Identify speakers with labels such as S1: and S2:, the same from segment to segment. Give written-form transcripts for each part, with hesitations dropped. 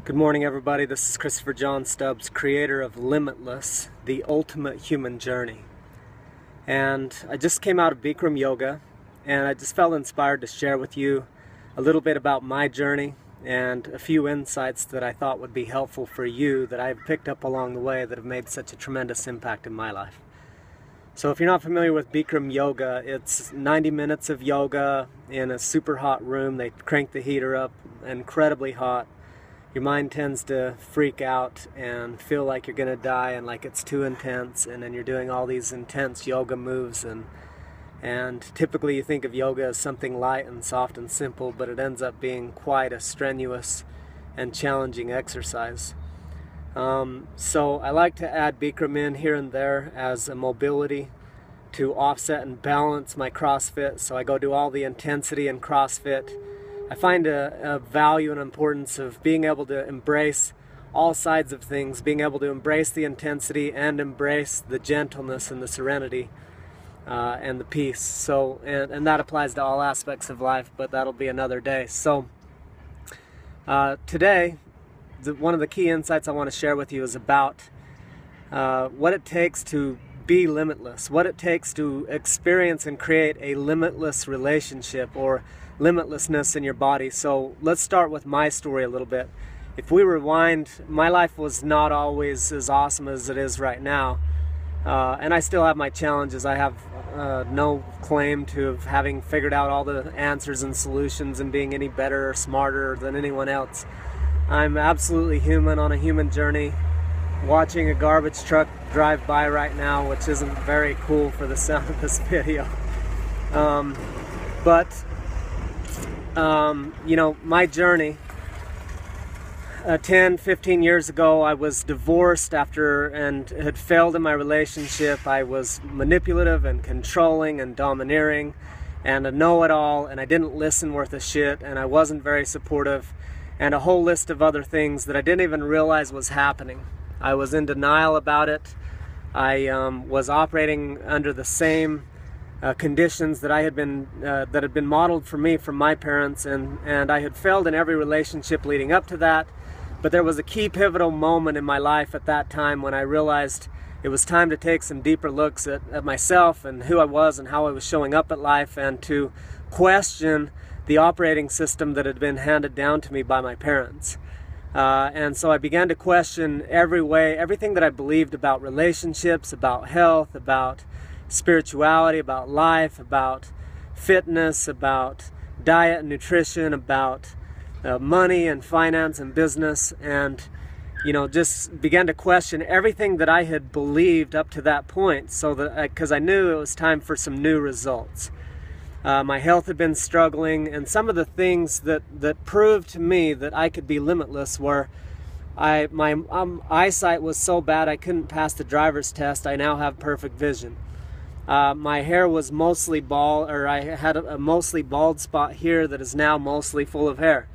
S1: Good morning, everybody. This is Christopher John Stubbs, creator of Limitless, the ultimate human journey. And I just came out of Bikram yoga, and I just felt inspired to share with you a little bit about my journey and a few insights that I thought would be helpful for you that I've picked up along the way that have made such a tremendous impact in my life. So if you're not familiar with Bikram yoga, it's 90 minutes of yoga in a super hot room. They crank the heater up, incredibly hot. Your mind tends to freak out and feel like you're going to die and like it's too intense, and then you're doing all these intense yoga moves, and typically you think of yoga as something light and soft and simple, but it ends up being quite a strenuous and challenging exercise. So I like to add Bikram in here and there as a mobility to offset and balance my CrossFit. So I go do all the intensity in CrossFit. I find a value and importance of being able to embrace all sides of things, being able to embrace the intensity and embrace the gentleness and the serenity and the peace. So, and that applies to all aspects of life, but that'll be another day. So today, one of the key insights I want to share with you is about what it takes to be limitless, what it takes to experience and create a limitless relationship or limitlessness in your body. So let's start with my story a little bit. If we rewind, my life was not always as awesome as it is right now, and I still have my challenges. I have no claim to having figured out all the answers and solutions and being any better or smarter than anyone else. I'm absolutely human on a human journey, watching a garbage truck drive by right now, which isn't very cool for the sound of this video. You know, my journey, 10-15 years ago, I was divorced and had failed in my relationship. I was manipulative and controlling and domineering and a know-it-all, and I didn't listen worth a shit, and I wasn't very supportive, and a whole list of other things that I didn't even realize was happening. I was in denial about it. I was operating under the same conditions that had been modeled for me from my parents, and I had failed in every relationship leading up to that. But there was a key pivotal moment in my life at that time when I realized it was time to take some deeper looks at myself and who I was and how I was showing up at life, and to question the operating system that had been handed down to me by my parents. And so I began to question everything that I believed about relationships, about health, about spirituality, about life, about fitness, about diet and nutrition, about money and finance and business, and just began to question everything that I had believed up to that point, so that because I knew it was time for some new results. My health had been struggling, and some of the things that proved to me that I could be limitless were my eyesight was so bad I couldn't pass the driver's test. I now have perfect vision. My hair was mostly bald, or I had a mostly bald spot here that is now mostly full of hair.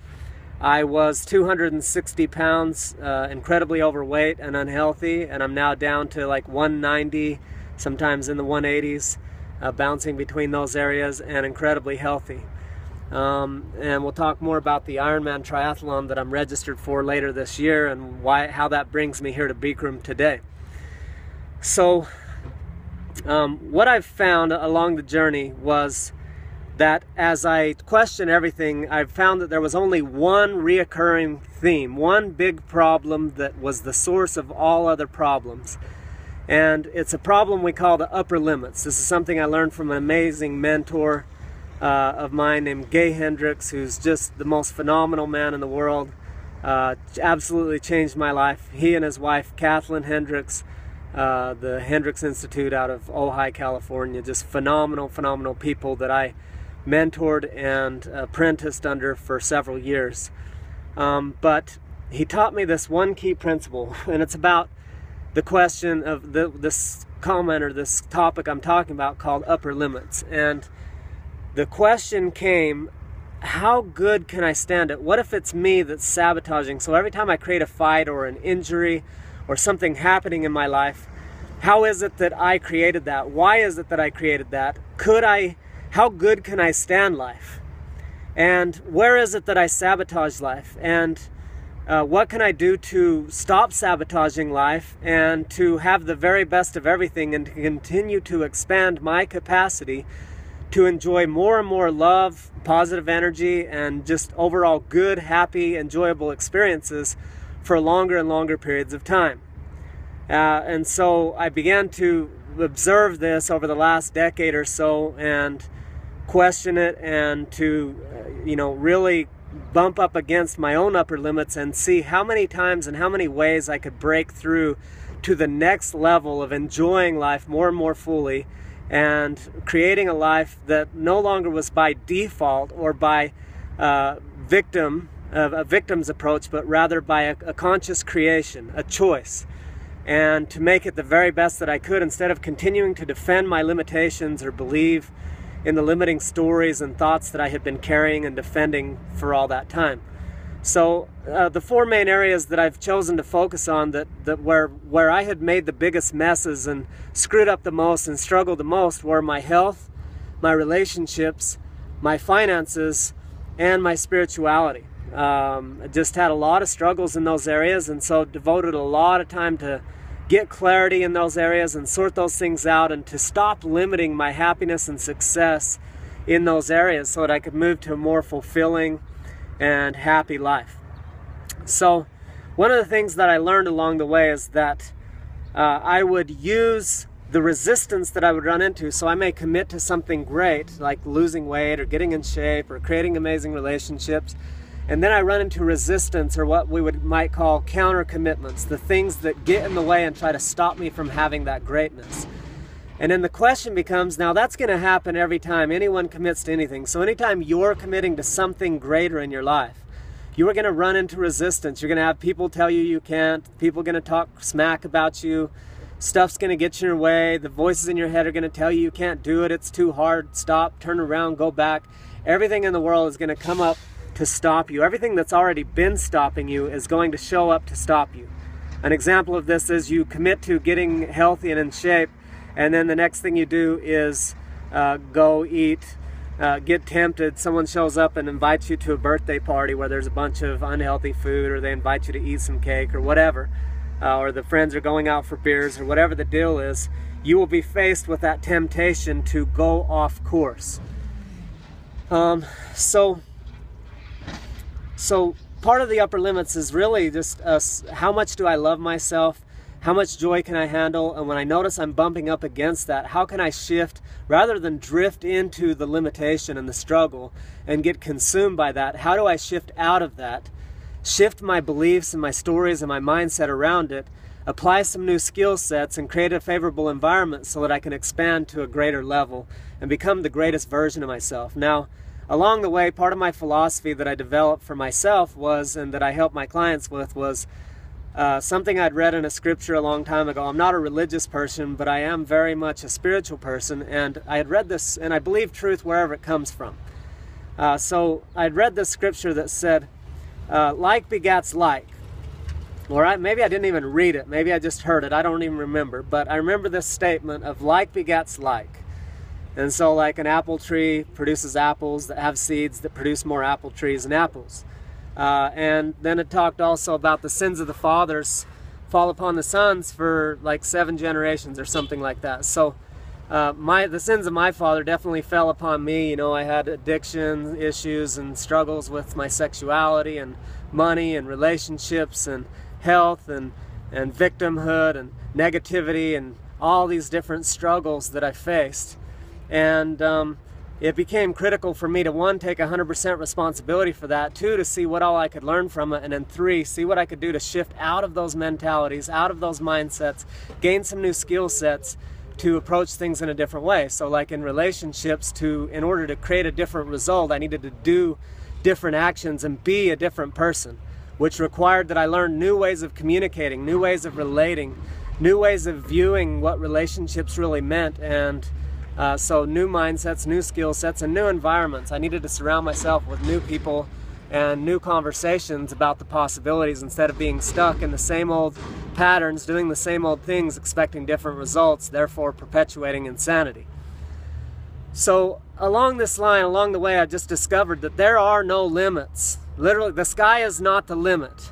S1: I was 260 pounds, incredibly overweight and unhealthy, and I'm now down to like 190, sometimes in the 180s, bouncing between those areas, and incredibly healthy. And we'll talk more about the Ironman triathlon that I'm registered for later this year, and how that brings me here to Bikram today. So what I've found along the journey was that as I questioned everything, I found that there was only one reoccurring theme, one big problem that was the source of all other problems. And it's a problem we call the upper limits. This is something I learned from an amazing mentor of mine named Gay Hendricks, who's just the most phenomenal man in the world. Absolutely changed my life. He and his wife, Kathleen Hendricks, the Hendricks Institute out of Ojai, California, just phenomenal people that I mentored and apprenticed under for several years. But he taught me this one key principle, and it's about the question of this comment or this topic I'm talking about called upper limits. And the question came, how good can I stand it? What if it's me that's sabotaging? So every time I create a fight or an injury or something happening in my life, how is it that I created that? Why is it that I created that? How good can I stand life? And where is it that I sabotage life? And what can I do to stop sabotaging life and to have the very best of everything and to continue to expand my capacity to enjoy more and more love, positive energy, and just overall good, happy, enjoyable experiences for longer and longer periods of time. And so I began to observe this over the last decade or so and question it, and to really bump up against my own upper limits and see how many times and how many ways I could break through to the next level of enjoying life more and more fully and creating a life that no longer was by default or by a victim's approach, but rather by a conscious creation, a choice, and to make it the very best that I could instead of continuing to defend my limitations or believe in the limiting stories and thoughts that I had been carrying and defending for all that time. So the four main areas that I've chosen to focus on where I had made the biggest messes and screwed up the most and struggled the most were my health, my relationships, my finances, and my spirituality. I just had a lot of struggles in those areas, and so devoted a lot of time to get clarity in those areas and sort those things out, and to stop limiting my happiness and success in those areas so that I could move to a more fulfilling and happy life. So one of the things that I learned along the way is that I would use the resistance that I would run into. So I may commit to something great like losing weight or getting in shape or creating amazing relationships, and then I run into resistance, or what we might call counter commitments, the things that get in the way and try to stop me from having that greatness. And then the question becomes, now that's going to happen every time anyone commits to anything. So anytime you're committing to something greater in your life, you are going to run into resistance. You're going to have people tell you you can't. People are going to talk smack about you. Stuff's going to get in your way. The voices in your head are going to tell you you can't do it. It's too hard. Stop, turn around, go back. Everything in the world is going to come up to stop you. Everything that's already been stopping you is going to show up to stop you. An example of this is you commit to getting healthy and in shape, and then the next thing you do is go eat, get tempted. Someone shows up and invites you to a birthday party where there's a bunch of unhealthy food, or they invite you to eat some cake or whatever, or the friends are going out for beers, or whatever the deal is. You will be faced with that temptation to go off course. So part of the upper limits is really just how much do I love myself? How much joy can I handle? And when I notice I'm bumping up against that, how can I shift rather than drift into the limitation and the struggle and get consumed by that? How do I shift out of that, shift my beliefs and my stories and my mindset around it, apply some new skill sets, and create a favorable environment so that I can expand to a greater level and become the greatest version of myself? Now, along the way, part of my philosophy that I developed for myself was, and that I help my clients with, was something I'd read in a scripture a long time ago. I'm not a religious person, but I am very much a spiritual person, and I had read this, and I believe truth wherever it comes from. So I'd read this scripture that said, like begats like. Or maybe I didn't even read it, maybe I just heard it, I don't even remember, but I remember this statement of like begats like. And so like an apple tree produces apples that have seeds that produce more apple trees and apples. And then it talked also about the sins of the fathers fall upon the sons for like 7 generations or something like that. So the sins of my father definitely fell upon me. You know, I had addiction issues and struggles with my sexuality and money and relationships and health and victimhood and negativity and all these different struggles that I faced. And it became critical for me to, 1, take 100% responsibility for that, 2, to see what all I could learn from it, and then 3, see what I could do to shift out of those mentalities, out of those mindsets, gain some new skill sets to approach things in a different way. So like in relationships, in order to create a different result, I needed to do different actions and be a different person, which required that I learn new ways of communicating, new ways of relating, new ways of viewing what relationships really meant, and so new mindsets, new skill sets, and new environments. I needed to surround myself with new people and new conversations about the possibilities instead of being stuck in the same old patterns, doing the same old things, expecting different results, therefore perpetuating insanity. So along this line, along the way, I just discovered that there are no limits. Literally, the sky is not the limit.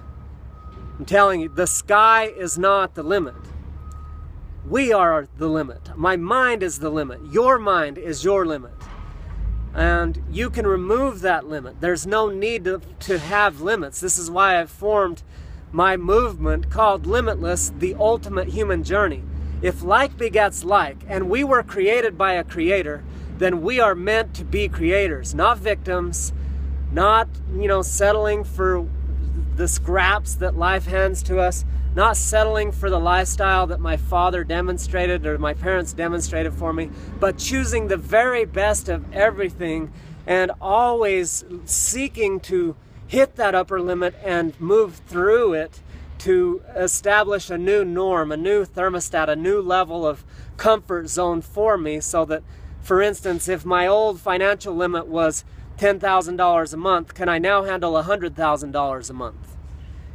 S1: I'm telling you, the sky is not the limit. We are the limit. My mind is the limit. Your mind is your limit. And you can remove that limit. There's no need to have limits. This is why I've formed my movement called Limitless, the ultimate human journey. If like begets like, and we were created by a creator, then we are meant to be creators, not victims, not, settling for the scraps that life hands to us, not settling for the lifestyle that my father demonstrated or my parents demonstrated for me, but choosing the very best of everything and always seeking to hit that upper limit and move through it to establish a new norm, a new thermostat, a new level of comfort zone for me, so that, for instance, if my old financial limit was $10,000 a month, can I now handle $100,000 a month?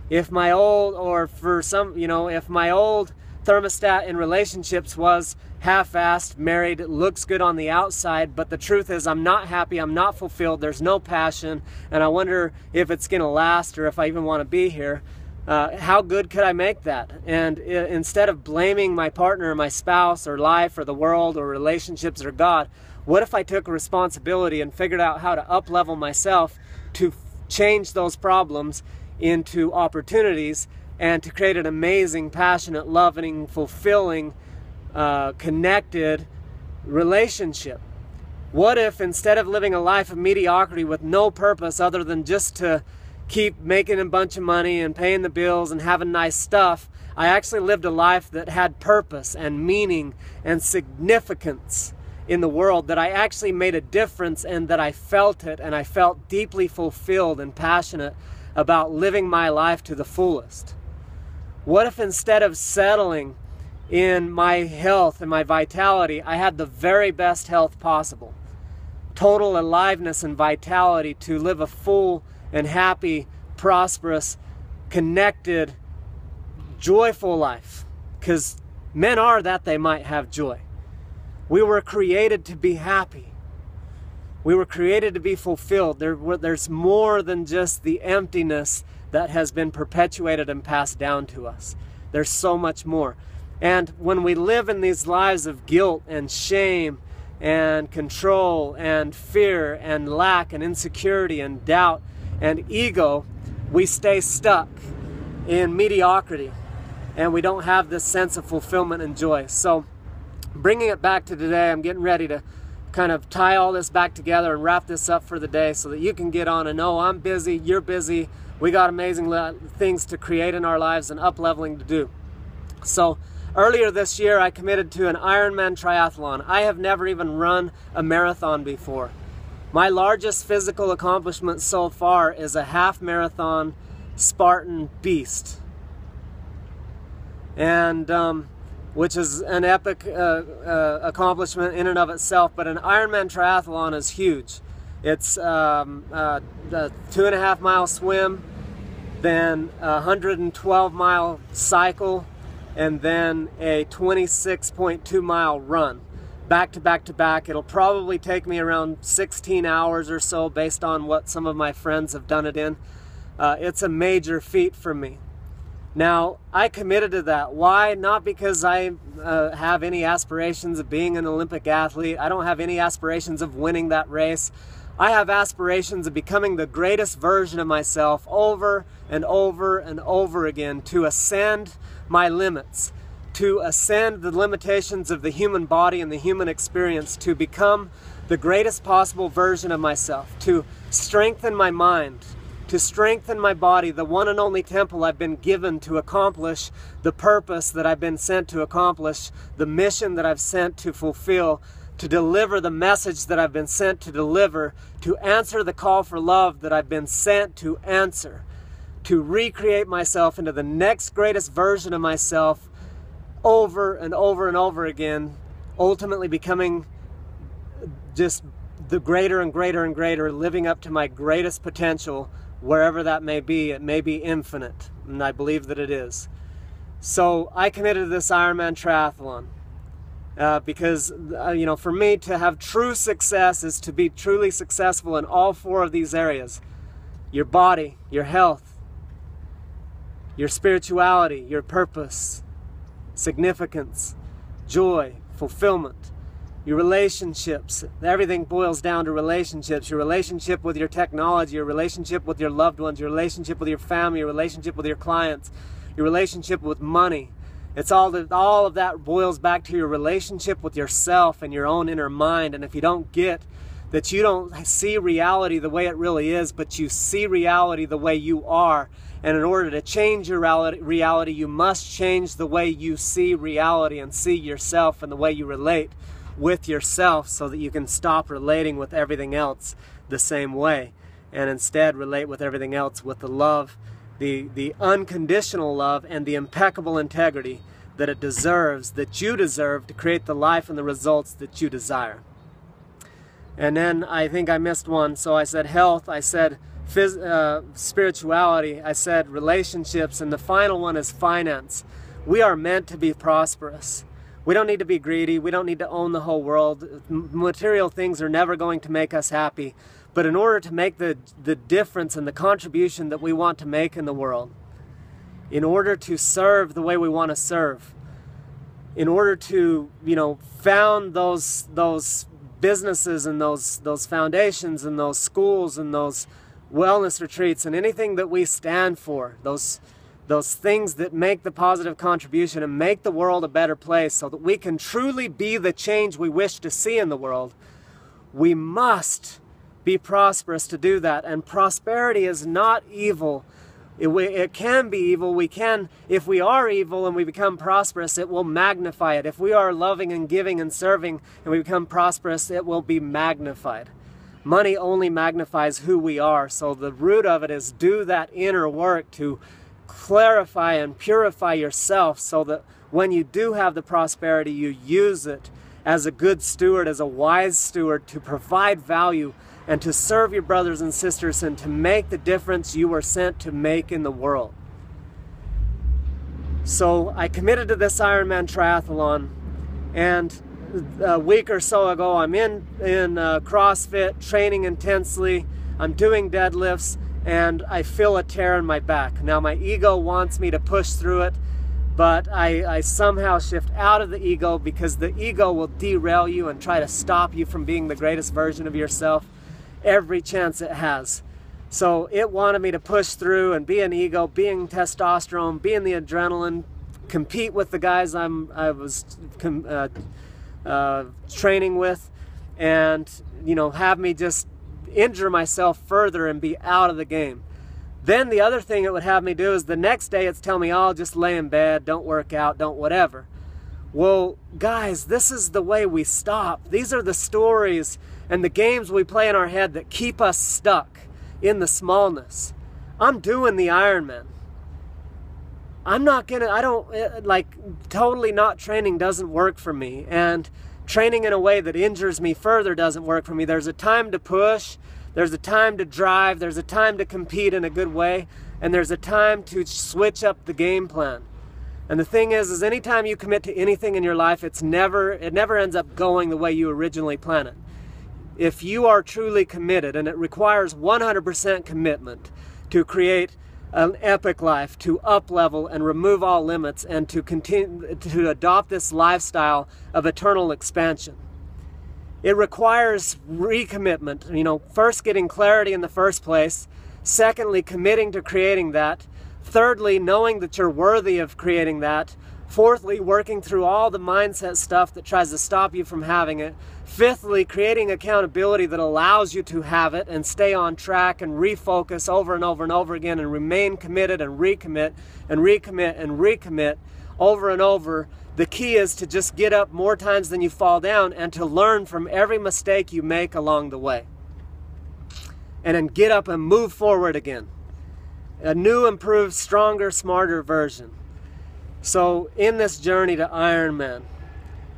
S1: If my old, or for some, if my old thermostat in relationships was half-assed, married, it looks good on the outside, but the truth is I'm not happy, I'm not fulfilled, there's no passion, and I wonder if it's going to last or if I even want to be here. How good could I make that? And instead of blaming my partner or my spouse or life or the world or relationships or God, what if I took responsibility and figured out how to up-level myself to change those problems into opportunities and to create an amazing, passionate, loving, fulfilling, connected relationship? What if instead of living a life of mediocrity with no purpose other than just to keep making a bunch of money and paying the bills and having nice stuff, I actually lived a life that had purpose and meaning and significance in the world, that I actually made a difference and that I felt it, and I felt deeply fulfilled and passionate about living my life to the fullest? What if instead of settling in my health and my vitality, I had the very best health possible, total aliveness and vitality to live a full and happy, prosperous, connected, joyful life? Because men are that they might have joy. We were created to be happy. We were created to be fulfilled. There's more than just the emptiness that has been perpetuated and passed down to us. There's so much more. And when we live in these lives of guilt and shame and control and fear and lack and insecurity and doubt and ego, we stay stuck in mediocrity and we don't have this sense of fulfillment and joy. So bringing it back to today, I'm getting ready to kind of tie all this back together and wrap this up for the day so that you can get on and know I'm busy, you're busy, we got amazing things to create in our lives and up-leveling to do. So earlier this year, I committed to an Ironman triathlon. I have never even run a marathon before. My largest physical accomplishment so far is a half marathon Spartan beast, and which is an epic accomplishment in and of itself. But an Ironman triathlon is huge. It's a 2.5 mile swim, then a 112 mile cycle, and then a 26.2 mile run. Back to back to back. It'll probably take me around 16 hours or so based on what some of my friends have done it in. It's a major feat for me. Now, I committed to that. Why? Not because I have any aspirations of being an Olympic athlete. I don't have any aspirations of winning that race. I have aspirations of becoming the greatest version of myself over and over and over again, to ascend my limits, to ascend the limitations of the human body and the human experience, to become the greatest possible version of myself, to strengthen my mind, to strengthen my body, the one and only temple I've been given to accomplish the purpose that I've been sent to accomplish, the mission that I've sent to fulfill, to deliver the message that I've been sent to deliver, to answer the call for love that I've been sent to answer, to recreate myself into the next greatest version of myself over and over and over again, ultimately becoming just the greater and greater and greater, living up to my greatest potential, wherever that may be. It may be infinite, and I believe that it is. So I committed to this Ironman triathlon because, for me to have true success is to be truly successful in all four of these areas: your body, your health, your spirituality, your purpose, significance, joy, fulfillment, your relationships. Everything boils down to relationships. Your relationship with your technology, your relationship with your loved ones, your relationship with your family, your relationship with your clients, your relationship with money. It's all of that boils back to your relationship with yourself and your own inner mind. And if you don't get that, you don't see reality the way it really is, but you see reality the way you are. And in order to change your reality, you must change the way you see reality and see yourself and the way you relate with yourself, so that you can stop relating with everything else the same way and instead relate with everything else with the love, the unconditional love and the impeccable integrity that it deserves, that you deserve, to create the life and the results that you desire. And then I think I missed one. So I said health, I said spirituality, I said relationships, and the final one is finance. We are meant to be prosperous. We don't need to be greedy. We don't need to own the whole world. Material things are never going to make us happy. But in order to make the difference and the contribution that we want to make in the world, in order to serve the way we want to serve, in order to, found those businesses and those foundations and those schools and those wellness retreats and anything that we stand for, those things that make the positive contribution and make the world a better place so that we can truly be the change we wish to see in the world, we must be prosperous to do that. And prosperity is not evil. It can be evil. If we are evil and we become prosperous, it will magnify it. If we are loving and giving and serving and we become prosperous, it will be magnified. Money only magnifies who we are. So the root of it is do that inner work to clarify and purify yourself, so that when you do have the prosperity, you use it as a good steward, as a wise steward, to provide value and to serve your brothers and sisters and to make the difference you were sent to make in the world. So I committed to this Ironman triathlon, and a week or so ago I'm in CrossFit, training intensely. I'm doing deadlifts, and I feel a tear in my back. Now my ego wants me to push through it, but I somehow shift out of the ego, because the ego will derail you and try to stop you from being the greatest version of yourself every chance it has. So it wanted me to push through and be an ego, being testosterone, being the adrenaline, compete with the guys I was training with, and have me just injure myself further and be out of the game. Then the other thing it would have me do is the next day it's tell me, oh, just lay in bed, don't work out, don't whatever. Well, guys, this is the way we stop. These are the stories and the games we play in our head that keep us stuck in the smallness. I'm doing the Ironman. Totally not training doesn't work for me, and training in a way that injures me further doesn't work for me. There's a time to push, there's a time to drive, there's a time to compete in a good way, and there's a time to switch up the game plan. And the thing is anytime you commit to anything in your life, it never ends up going the way you originally planned it. If you are truly committed, and it requires 100% commitment to create an epic life, to up-level and remove all limits, and to continue to adopt this lifestyle of eternal expansion. It requires recommitment, first getting clarity in the first place, secondly committing to creating that, thirdly knowing that you're worthy of creating that, fourthly working through all the mindset stuff that tries to stop you from having it, fifthly creating accountability that allows you to have it and stay on track and refocus over and over and over again and remain committed and recommit and recommit and recommit over and over. The key is to just get up more times than you fall down and to learn from every mistake you make along the way. And then get up and move forward again. A new, improved, stronger, smarter version. So in this journey to Ironman,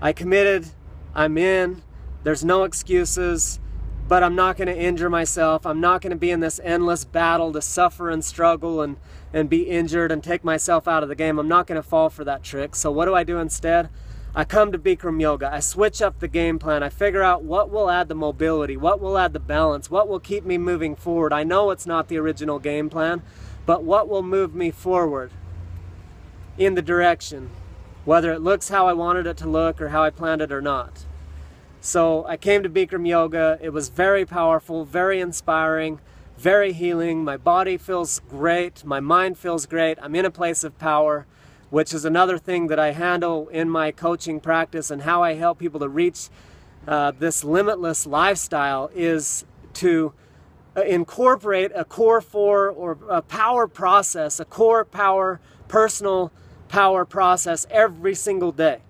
S1: I committed, I'm in, there's no excuses, but I'm not going to injure myself. I'm not going to be in this endless battle to suffer and struggle and be injured and take myself out of the game. I'm not going to fall for that trick. So what do I do instead? I come to Bikram Yoga. I switch up the game plan. I figure out what will add the mobility, what will add the balance, what will keep me moving forward. I know it's not the original game plan, but what will move me forward? in the direction, whether it looks how I wanted it to look or how I planned it or not. So I came to Bikram Yoga. It was very powerful, very inspiring, very healing. My body feels great. My mind feels great. I'm in a place of power, which is another thing that I handle in my coaching practice, and how I help people to reach this limitless lifestyle is to incorporate a core 4 or a power process, a core power, personal power process every single day.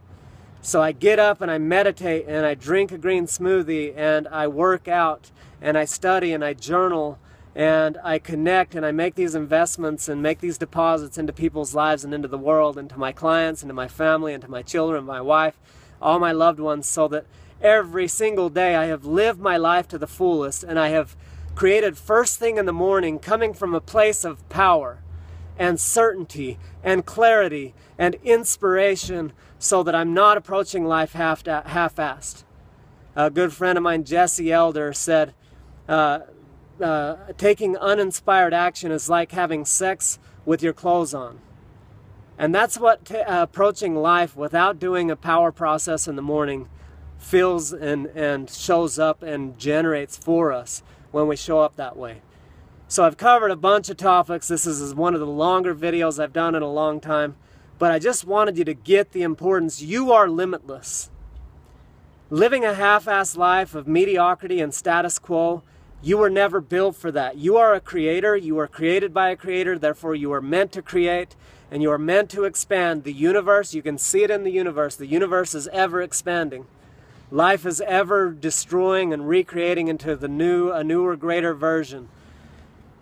S1: So I get up and I meditate and I drink a green smoothie and I work out and I study and I journal and I connect and I make these investments and make these deposits into people's lives and into the world, into my clients, into my family, into my children, my wife, all my loved ones, so that every single day I have lived my life to the fullest, and I have created first thing in the morning coming from a place of power and certainty and clarity and inspiration, so that I'm not approaching life half-assed. A good friend of mine, Jesse Elder, said, taking uninspired action is like having sex with your clothes on. And that's what approaching life without doing a power process in the morning feels and shows up and generates for us when we show up that way. So I've covered a bunch of topics. This is one of the longer videos I've done in a long time, but I just wanted you to get the importance. You are limitless. Living a half-assed life of mediocrity and status quo, you were never built for that. You are a creator. You are created by a creator. Therefore, you are meant to create, and you are meant to expand. The universe, you can see it in the universe. The universe is ever expanding. Life is ever destroying and recreating into a newer, greater version.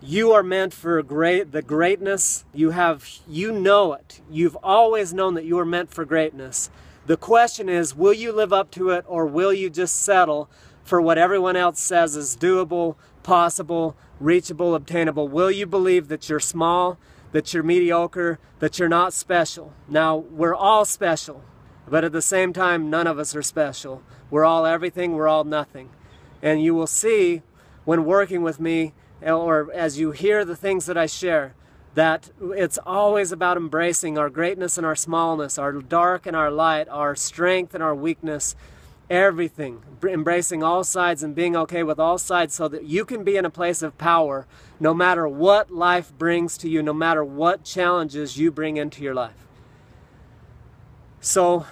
S1: You are meant for the greatness. You know it. You've always known that you are meant for greatness. The question is, will you live up to it, or will you just settle for what everyone else says is doable, possible, reachable, obtainable? Will you believe that you're small, that you're mediocre, that you're not special? Now, we're all special, but at the same time, none of us are special. We're all everything, we're all nothing. And you will see when working with me, or as you hear the things that I share, that it's always about embracing our greatness and our smallness, our dark and our light, our strength and our weakness, everything. Embracing all sides and being okay with all sides, so that you can be in a place of power no matter what life brings to you, no matter what challenges you bring into your life. So,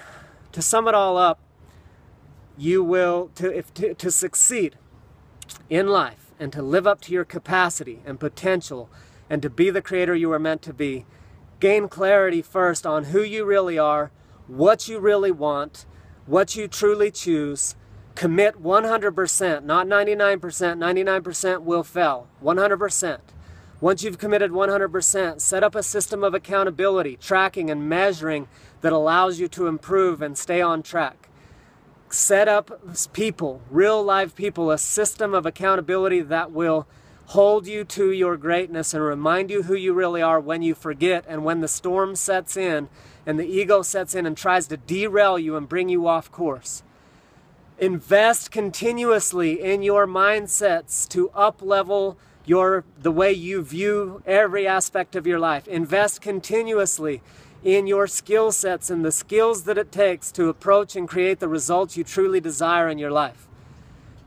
S1: to sum it all up, you will, to succeed in life and to live up to your capacity and potential and to be the creator you are meant to be, gain clarity first on who you really are, what you really want, what you truly choose. Commit 100%, not 99%. 99% will fail. 100%. Once you've committed 100%, set up a system of accountability, tracking and measuring that allows you to improve and stay on track. Set up people, real live people, a system of accountability that will hold you to your greatness and remind you who you really are when you forget and when the storm sets in and the ego sets in and tries to derail you and bring you off course. Invest continuously in your mindsets to up-level the way you view every aspect of your life. Invest continuously in your skill sets and the skills that it takes to approach and create the results you truly desire in your life.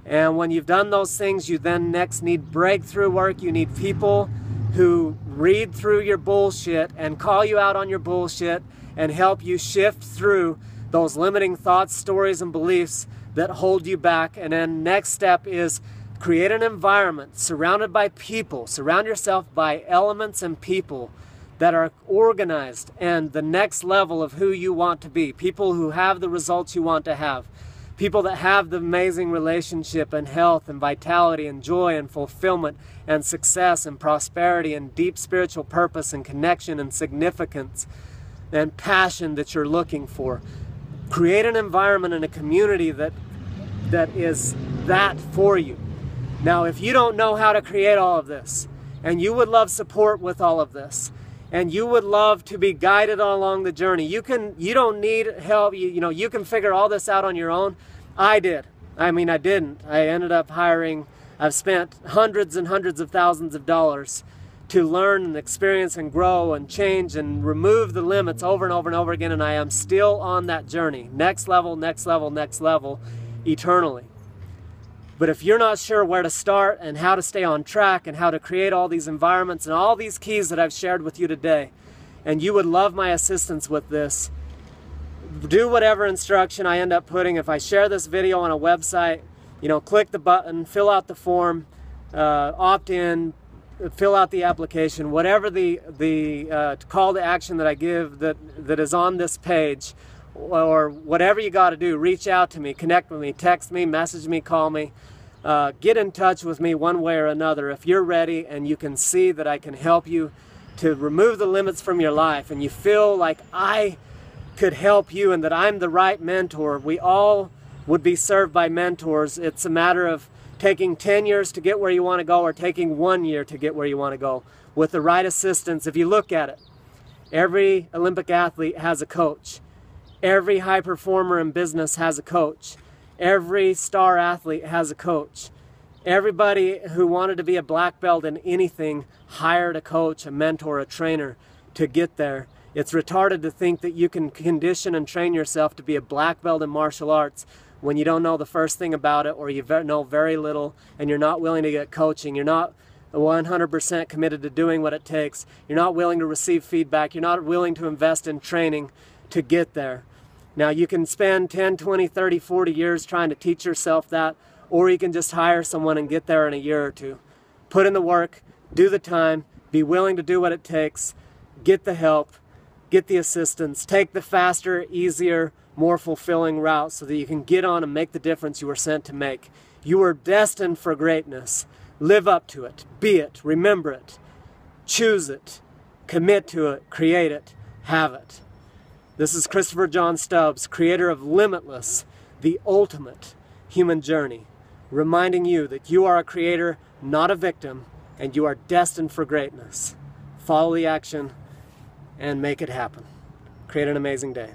S1: And when you've done those things, you then next need breakthrough work. You need people who read through your bullshit and call you out on your bullshit and help you shift through those limiting thoughts, stories, and beliefs that hold you back. And then next step is create an environment surrounded by people. Surround yourself by elements and people that are organized and the next level of who you want to be. People who have the results you want to have. People that have the amazing relationship and health and vitality and joy and fulfillment and success and prosperity and deep spiritual purpose and connection and significance and passion that you're looking for. Create an environment and a community that is that for you. Now, if you don't know how to create all of this, and you would love support with all of this, and you would love to be guided along the journey, you don't need help. You can figure all this out on your own. I did. I ended up hiring, I've spent hundreds and hundreds of thousands of dollars to learn and experience and grow and change and remove the limits over and over and over again, and I am still on that journey. Next level, next level, next level, eternally. But if you're not sure where to start and how to stay on track and how to create all these environments and all these keys that I've shared with you today, and you would love my assistance with this, do whatever instruction I end up putting. If I share this video on a website, you know, click the button, fill out the form, opt in, fill out the application, whatever the call to action that I give that is on this page, or whatever you got to do. Reach out to me, connect with me, text me, message me, call me, get in touch with me one way or another if you're ready and you can see that I can help you to remove the limits from your life, and you feel like I could help you and that I'm the right mentor. We all would be served by mentors. It's a matter of taking 10 years to get where you want to go, or taking 1 year to get where you want to go. With the right assistance, if you look at it, every Olympic athlete has a coach. Every high performer in business has a coach. Every star athlete has a coach. Everybody who wanted to be a black belt in anything hired a coach, a mentor, a trainer to get there. It's retarded to think that you can condition and train yourself to be a black belt in martial arts when you don't know the first thing about it, or you know very little, and you're not willing to get coaching. You're not 100% committed to doing what it takes. You're not willing to receive feedback. You're not willing to invest in training to get there. Now, you can spend 10, 20, 30, 40 years trying to teach yourself that, or you can just hire someone and get there in a year or two. Put in the work, do the time, be willing to do what it takes, get the help, get the assistance, take the faster, easier, more fulfilling route so that you can get on and make the difference you were sent to make. You were destined for greatness. Live up to it. Be it. Remember it. Choose it. Commit to it. Create it. Have it. This is Christopher John Stubbs, creator of Limitless, the ultimate human journey, reminding you that you are a creator, not a victim, and you are destined for greatness. Follow the action and make it happen. Create an amazing day.